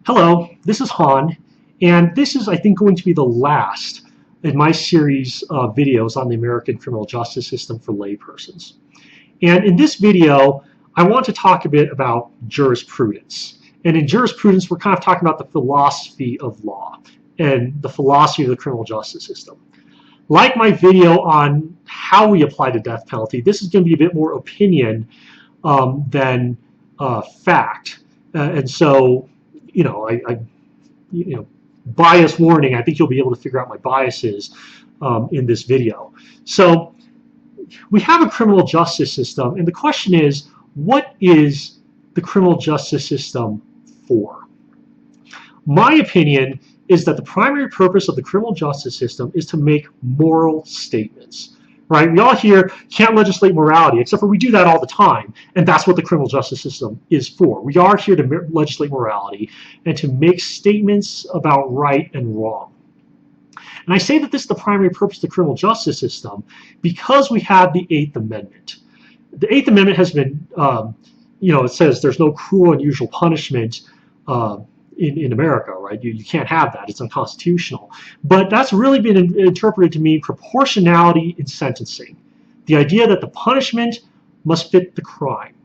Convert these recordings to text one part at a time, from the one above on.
Hello, this is Han, and this is, I think, going to be the last in my series of videos on the American criminal justice system for laypersons. And in this video, I want to talk a bit about jurisprudence. And in jurisprudence, we're kind of talking about the philosophy of law and the philosophy of the criminal justice system. Like my video on how we apply the death penalty, this is going to be a bit more opinion than fact. And so, bias warning, I think you'll be able to figure out my biases in this video. So we have a criminal justice system, and the question is, what is the criminal justice system for? My opinion is that the primary purpose of the criminal justice system is to make moral statements. Right? We all hear can't legislate morality, except for we do that all the time, and that's what the criminal justice system is for. We are here to legislate morality and to make statements about right and wrong. And I say that this is the primary purpose of the criminal justice system because we have the Eighth Amendment. The Eighth Amendment has been, it says there's no cruel and unusual punishment in America, right? You can't have that. It's unconstitutional. But that's really been interpreted to mean proportionality in sentencing. The idea that the punishment must fit the crime.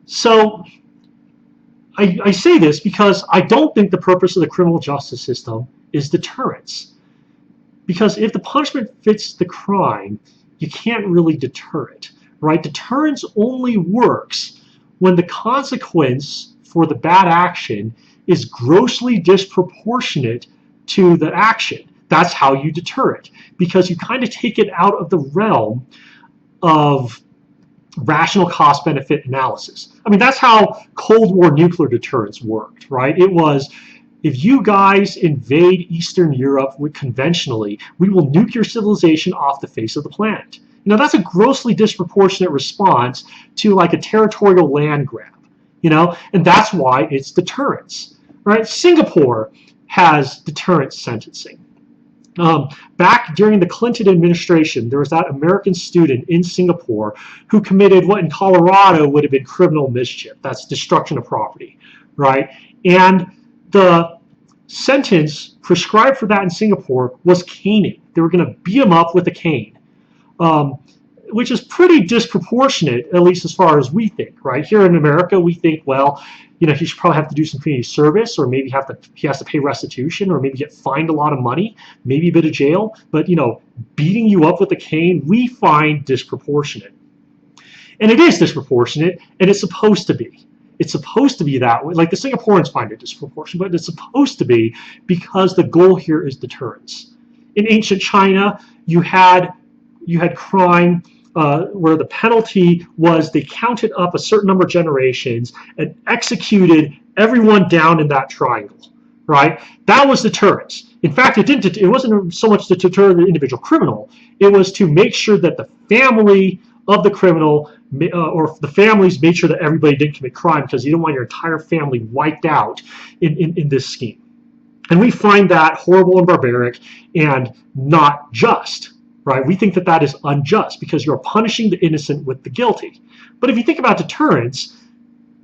So I say this because I don't think the purpose of the criminal justice system is deterrence. Because if the punishment fits the crime, you can't really deter it, right? Deterrence only works when the consequence for the bad action is grossly disproportionate to the action. That's how you deter it, because you kind of take it out of the realm of rational cost-benefit analysis. I mean, that's how Cold War nuclear deterrence worked, right? It was, if you guys invade Eastern Europe conventionally, we will nuke your civilization off the face of the planet. That's a grossly disproportionate response to like a territorial land grab. And that's why it's deterrence, right? Singapore has deterrence sentencing. Back during the Clinton administration, there was that American student in Singapore who committed what in Colorado would have been criminal mischief. That's destruction of property, right? And the sentence prescribed for that in Singapore was caning. They were going to beat him up with a cane. Which is pretty disproportionate, at least as far as we think, right? Here in America, we think, well, he should probably have to do some community service, or maybe he has to pay restitution, or maybe get fined a lot of money, maybe a bit of jail. But, beating you up with a cane, we find disproportionate. And it is disproportionate, and it's supposed to be. It's supposed to be that way. Like the Singaporeans find it disproportionate, but it's supposed to be because the goal here is deterrence. In ancient China, you had crime where the penalty was they counted up a certain number of generations and executed everyone down in that triangle, right? That was deterrence. In fact, it wasn't so much to deter the individual criminal. It was to make sure that the family of the criminal or the families made sure that everybody didn't commit crime, because you don't want your entire family wiped out in this scheme. And we find that horrible and barbaric and not just. Right? We think that that is unjust because you're punishing the innocent with the guilty. But if you think about deterrence,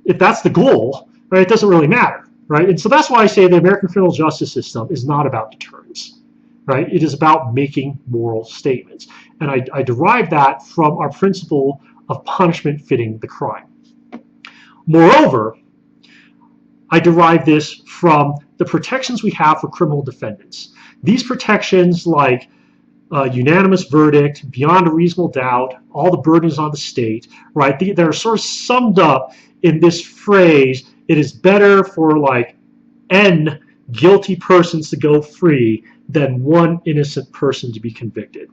if that's the goal, right, it doesn't really matter, right? And so that's why I say the American criminal justice system is not about deterrence, right? It is about making moral statements. And I derive that from our principle of punishment fitting the crime. Moreover, I derive this from the protections we have for criminal defendants. These protections, like unanimous verdict, beyond a reasonable doubt, all the burdens on the state, right? They're sort of summed up in this phrase, it is better for like N guilty persons to go free than one innocent person to be convicted.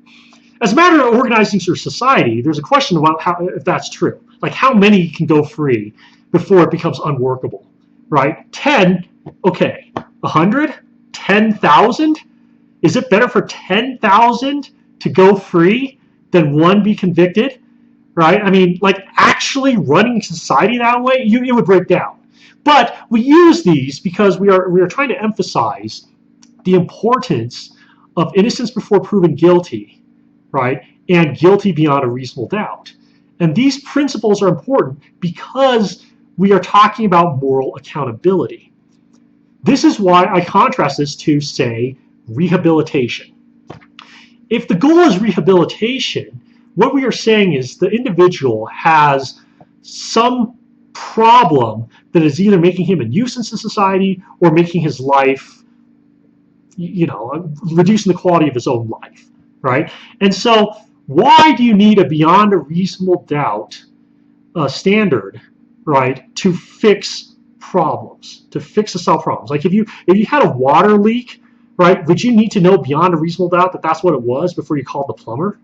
As a matter of organizing your society, there's a question about if that's true. Like how many can go free before it becomes unworkable, right? 10, okay. 100? 10,000? Is it better for 10,000 to go free than one be convicted? Right? I mean, like actually running society that way, it would break down. But we use these because we are trying to emphasize the importance of innocence before proven guilty, right? And guilty beyond a reasonable doubt. And these principles are important because we are talking about moral accountability. This is why I contrast this to, say, rehabilitation. If the goal is rehabilitation, what we are saying is the individual has some problem that is either making him a nuisance to society or making his life, reducing the quality of his own life, right? And so why do you need a beyond a reasonable doubt standard, right, to fix problems, to fix the self problems? Like if you had a water leak, right, would you need to know beyond a reasonable doubt that that's what it was before you called the plumber?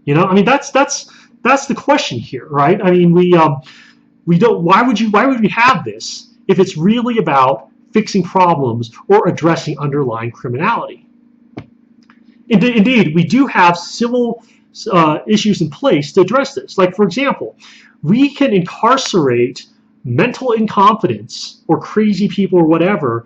I mean, that's the question here, right? I mean, we don't. Why would we have this if it's really about fixing problems or addressing underlying criminality? Indeed, we do have civil issues in place to address this. Like, for example, we can incarcerate mental incompetence or crazy people or whatever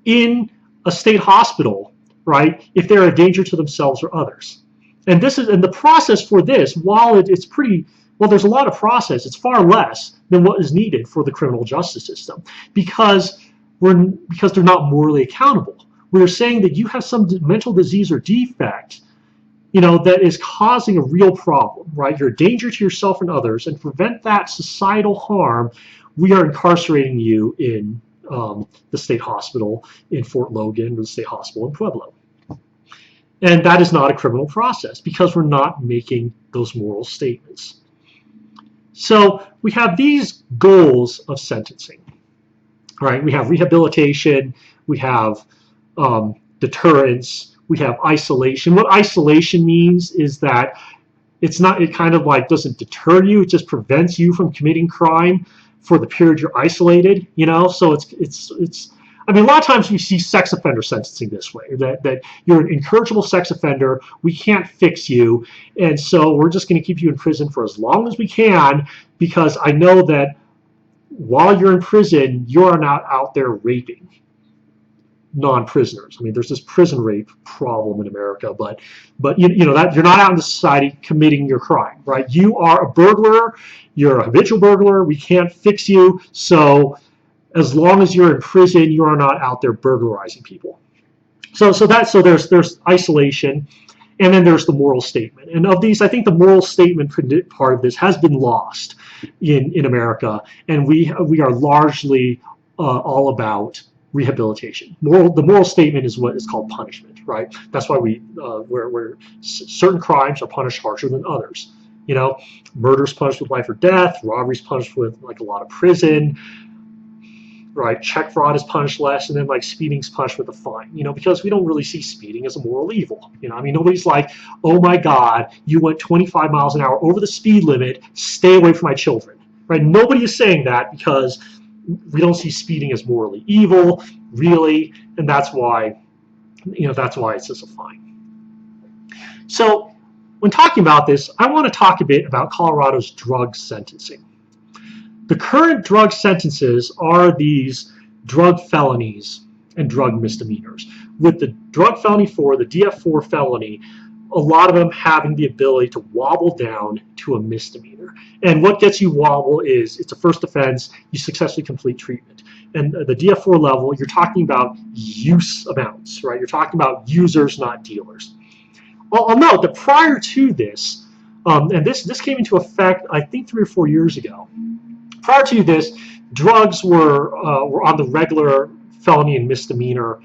in a state hospital, right, if they're a danger to themselves or others. And the process for this, while it's pretty, well, there's a lot of process, it's far less than what is needed for the criminal justice system because they're not morally accountable. We're saying that you have some mental disease or defect, that is causing a real problem, right? You're a danger to yourself and others, and to prevent that societal harm, we are incarcerating you in the state hospital in Fort Logan or the state hospital in Pueblo. And that is not a criminal process because we're not making those moral statements. So we have these goals of sentencing, right? We have rehabilitation, we have deterrence, we have isolation. What isolation means is that it kind of like doesn't deter you, it just prevents you from committing crime for the period you're isolated, so it's I mean, a lot of times we see sex offender sentencing this way, that you're an incorrigible sex offender, we can't fix you, and so we're just going to keep you in prison for as long as we can because I know that while you're in prison, you're not out there raping non-prisoners. I mean, there's this prison rape problem in America, but that you're not out in the society committing your crime, right? You are a burglar, you're a habitual burglar, we can't fix you, so as long as you're in prison, you are not out there burglarizing people. So there's isolation, and then there's the moral statement. And of these, I think the moral statement part of this has been lost in America, and we are largely all about rehabilitation. The moral statement is what is called punishment, right? That's why where certain crimes are punished harsher than others. Murder's punished with life or death, robbery's punished with like a lot of prison, right? Check fraud is punished less, and then like speeding's punished with a fine, because we don't really see speeding as a moral evil. I mean, nobody's like, oh my God, you went 25 miles an hour over the speed limit, stay away from my children, right? Nobody is saying that because we don't see speeding as morally evil, really, and that's why it's just a fine. So when talking about this, I want to talk a bit about Colorado's drug sentencing. The current drug sentences are these drug felonies and drug misdemeanors. With the drug felony 4, the DF4 felony, a lot of them having the ability to wobble down to a misdemeanor. And what gets you wobble is it's a first offense, you successfully complete treatment. And the DF4 level, you're talking about use amounts, right? You're talking about users, not dealers. I'll note that prior to this, and this came into effect, I think 3 or 4 years ago. Prior to this, drugs were on the regular felony and misdemeanor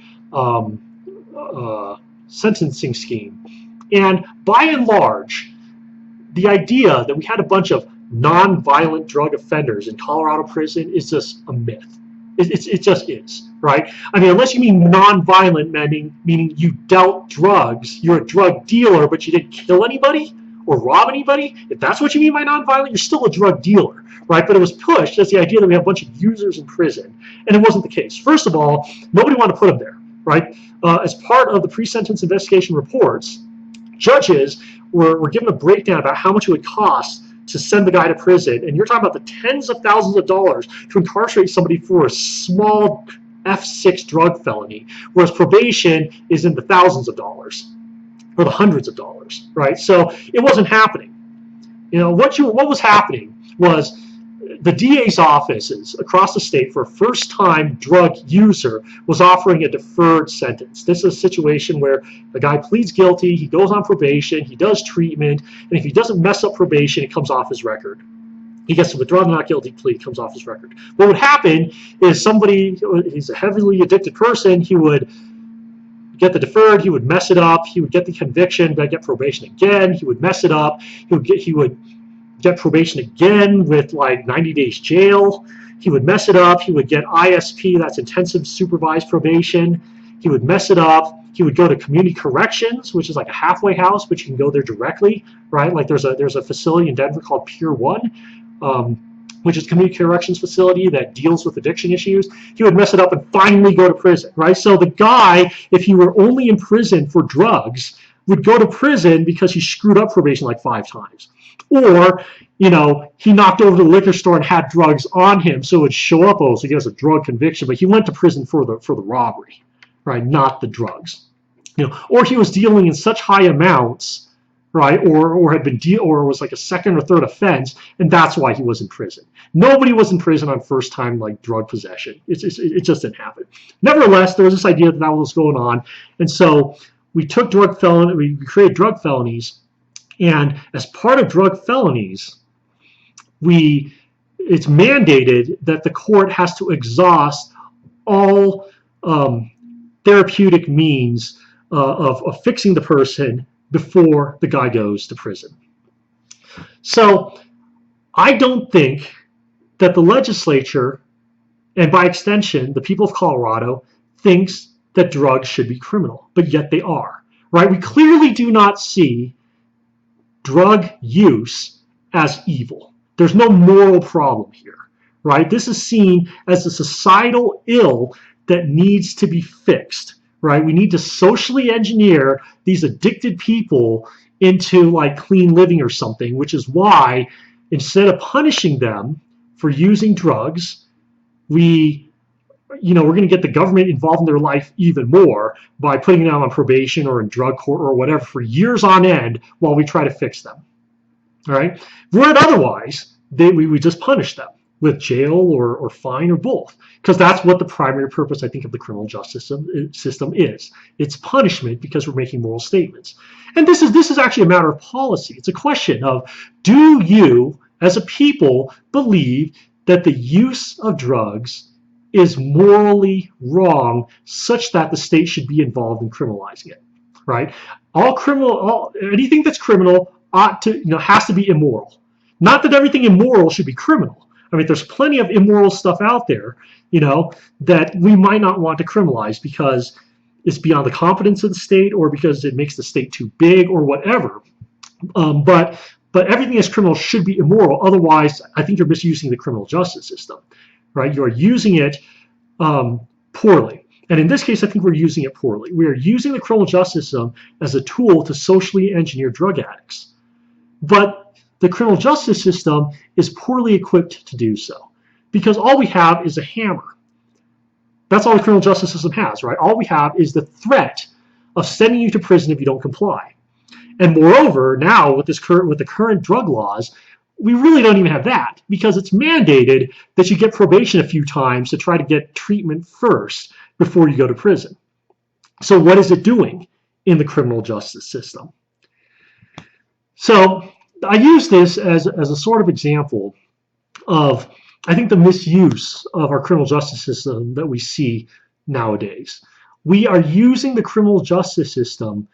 sentencing scheme. And by and large, the idea that we had a bunch of non-violent drug offenders in Colorado prison is just a myth. It just is, right? I mean, unless you mean non-violent, meaning you dealt drugs, you're a drug dealer, but you didn't kill anybody or rob anybody. If that's what you mean by non-violent, you're still a drug dealer, right? But it was pushed as the idea that we have a bunch of users in prison, and it wasn't the case. First of all, nobody wanted to put them there, right? As part of the pre-sentence investigation reports, judges were given a breakdown about how much it would cost to send the guy to prison, and you're talking about the tens of thousands of dollars to incarcerate somebody for a small F6 drug felony, whereas probation is in the thousands of dollars or the hundreds of dollars, right? So it wasn't happening. What was happening was the DA's offices across the state for a first-time drug user was offering a deferred sentence. This is a situation where the guy pleads guilty, he goes on probation, he does treatment, and if he doesn't mess up probation, it comes off his record. He gets to withdraw the not guilty plea, it comes off his record. What would happen is somebody, he's a heavily addicted person, he would get the deferred, he would mess it up, he would get the conviction, but get probation again, he would mess it up, he would get probation again with like 90 days jail. He would mess it up. He would get ISP, that's intensive supervised probation. He would mess it up. He would go to community corrections, which is like a halfway house, but you can go there directly, right? Like there's a facility in Denver called Pier 1, which is a community corrections facility that deals with addiction issues. He would mess it up and finally go to prison, right? So the guy, if he were only in prison for drugs, would go to prison because he screwed up probation like 5 times. Or, you know, he knocked over to the liquor store and had drugs on him, so it would show up, oh, so he has a drug conviction, but he went to prison for the robbery, right, not the drugs. You know, or he was dealing in such high amounts, right, or had been or was like a second or third offense, and that's why he was in prison. Nobody was in prison on first time like drug possession. It just didn't happen. Nevertheless, there was this idea that was going on, and so we took we created drug felonies. And as part of drug felonies, it's mandated that the court has to exhaust all therapeutic means of fixing the person before the guy goes to prison. So I don't think that the legislature, and by extension, the people of Colorado, thinks that drugs should be criminal, but yet they are, right? We clearly do not see drug use as evil. There's no moral problem here, right? This is seen as a societal ill that needs to be fixed, right? We need to socially engineer these addicted people into like clean living or something, which is why instead of punishing them for using drugs, we're going to get the government involved in their life even more by putting them on probation or in drug court or whatever for years on end while we try to fix them. All right? Were it otherwise, we would just punish them with jail or fine or both, because that's what the primary purpose, I think, of the criminal justice system is. It's punishment because we're making moral statements. And this is actually a matter of policy. It's a question of, do you, as a people, believe that the use of drugs is morally wrong such that the state should be involved in criminalizing it, right? Anything that's criminal has to be immoral. Not that everything immoral should be criminal. I mean, there's plenty of immoral stuff out there, that we might not want to criminalize because it's beyond the competence of the state or because it makes the state too big or whatever. But everything that's criminal should be immoral. Otherwise, I think you're misusing the criminal justice system. Right, you are using it poorly. And in this case, I think we're using it poorly. We are using the criminal justice system as a tool to socially engineer drug addicts. But the criminal justice system is poorly equipped to do so because all we have is a hammer. That's all the criminal justice system has, right? All we have is the threat of sending you to prison if you don't comply. And moreover, now with the current drug laws, we really don't even have that because it's mandated that you get probation a few times to try to get treatment first before you go to prison. So what is it doing in the criminal justice system? So I use this as a sort of example of, I think, the misuse of our criminal justice system that we see nowadays. We are using the criminal justice system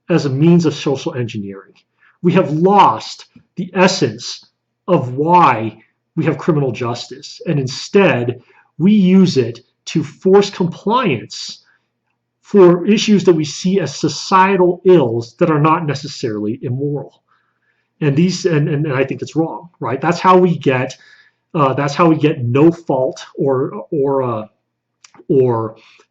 as a means of social engineering. We have lost the essence of why we have criminal justice, and instead we use it to force compliance for issues that we see as societal ills that are not necessarily immoral. And and I think it's wrong, right? That's how we get no fault or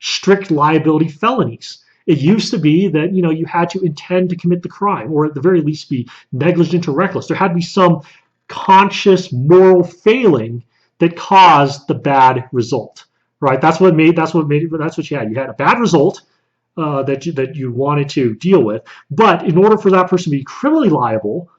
strict liability felonies. It used to be that you had to intend to commit the crime, or at the very least be negligent or reckless. There had to be some conscious moral failing that caused the bad result, right? That's what you had. You had a bad result that you wanted to deal with, but in order for that person to be criminally liable,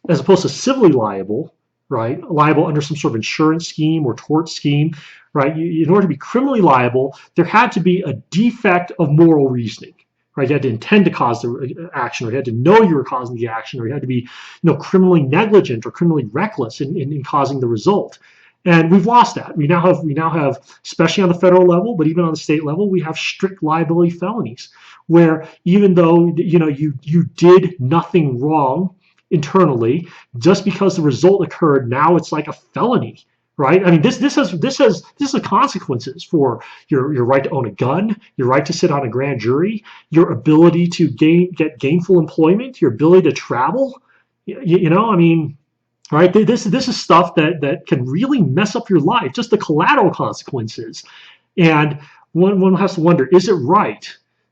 as opposed to civilly liable, right? Liable under some sort of insurance scheme or tort scheme, right? In order to be criminally liable, there had to be a defect of moral reasoning, right? You had to intend to cause the action, or you had to know you were causing the action, or you had to be, criminally negligent or criminally reckless in causing the result. And we've lost that. We now have, especially on the federal level, but even on the state level, we have strict liability felonies, where even though you did nothing wrong internally, just because the result occurred, now it's like a felony, right? I mean, this has consequences for your right to own a gun, your right to sit on a grand jury, your ability to get gainful employment, your ability to travel. I mean, right? This is stuff that can really mess up your life, just the collateral consequences. And one has to wonder, is it right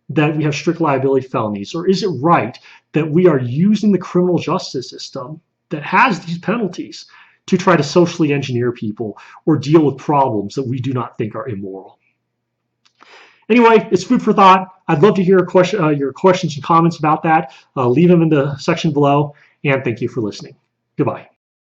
that we have strict liability felonies, or is it right that we are using the criminal justice system that has these penalties to try to socially engineer people or deal with problems that we do not think are immoral? Anyway, it's food for thought. I'd love to hear your questions and comments about that. Leave them in the section below, and thank you for listening. Goodbye.